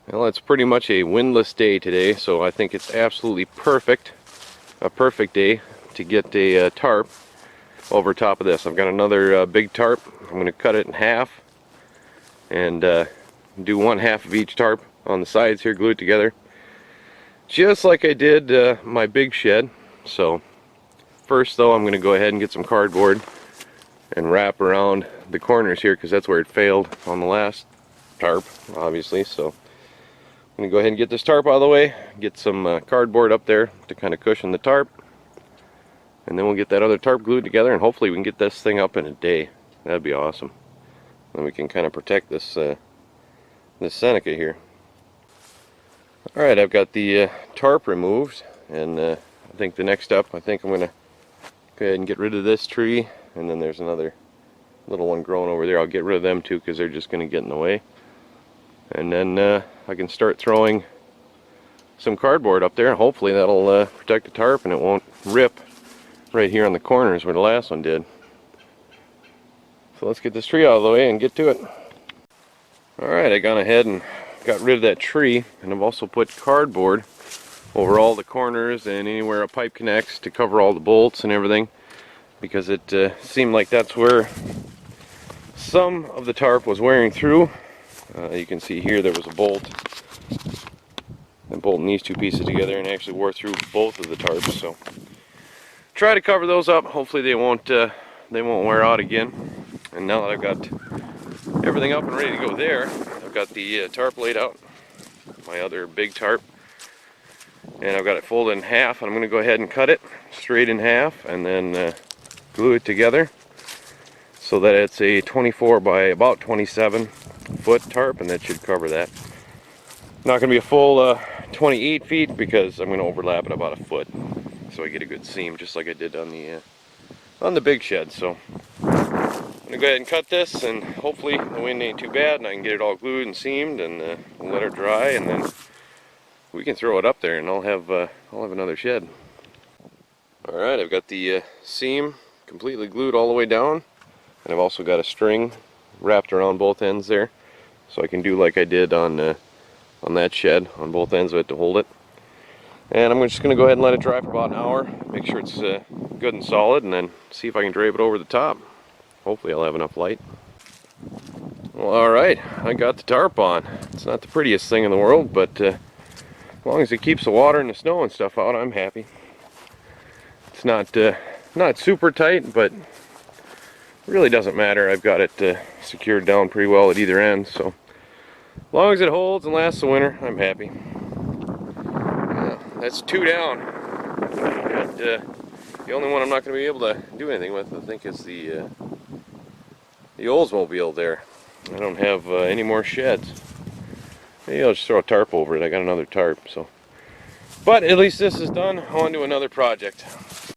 Well, it's pretty much a windless day today, so I think it's absolutely perfect. A perfect day to get a tarp over top of this. I've got another big tarp. I'm going to cut it in half and do one half of each tarp on the sides here, glue it together, just like I did my big shed. So first though, I'm going to go ahead and get some cardboard and wrap around the corners here, because that's where it failed on the last tarp, obviously. So I'm going to go ahead and get this tarp out of the way, get some cardboard up there to kind of cushion the tarp, and then we'll get that other tarp glued together, and hopefully we can get this thing up in a day. That'd be awesome. Then we can kind of protect this this Seneca here. Alright, I've got the tarp removed, and I think the next step, I'm going to go ahead and get rid of this tree, and then there's another little one growing over there. I'll get rid of them too, because they're just going to get in the way. And then I can start throwing some cardboard up there, and hopefully that'll protect the tarp and it won't rip right here on the corners where the last one did. So let's get this tree out of the way and get to it. Alright, I gone ahead and got rid of that tree, and I've also put cardboard over all the corners and anywhere a pipe connects to cover all the bolts and everything, because it seemed like that's where some of the tarp was wearing through. You can see here there was a bolt, and bolting these two pieces together, and actually wore through both of the tarps. So try to cover those up. Hopefully they won't wear out again. And now that I've got everything up and ready to go there, I've got the tarp laid out, my other big tarp, and I've got it folded in half. And I'm going to go ahead and cut it straight in half, and then glue it together so that it's a 24 by about 27 foot tarp, and that should cover that. Not going to be a full 28 feet, because I'm going to overlap it about a foot so I get a good seam, just like I did on the big shed. So I'm going to go ahead and cut this, and hopefully the wind ain't too bad and I can get it all glued and seamed, and we'll let it dry, and then we can throw it up there and I'll have another shed. Alright, I've got the seam completely glued all the way down, and I've also got a string wrapped around both ends there, so I can do like I did on that shed, on both ends of it to hold it. And I'm just going to go ahead and let it dry for about an hour, make sure it's good and solid, and then see if I can drape it over the top. Hopefully I'll have enough light. Well, alright, I got the tarp on. It's not the prettiest thing in the world, but as long as it keeps the water and the snow and stuff out, I'm happy. It's not super tight, but really doesn't matter. I've got it secured down pretty well at either end, so as long as it holds and lasts the winter, I'm happy. That's two down. Got, the only one I'm not going to be able to do anything with, I think, is the Oldsmobile there. I don't have any more sheds. Maybe I'll just throw a tarp over it. I got another tarp, so. But at least this is done. On to another project.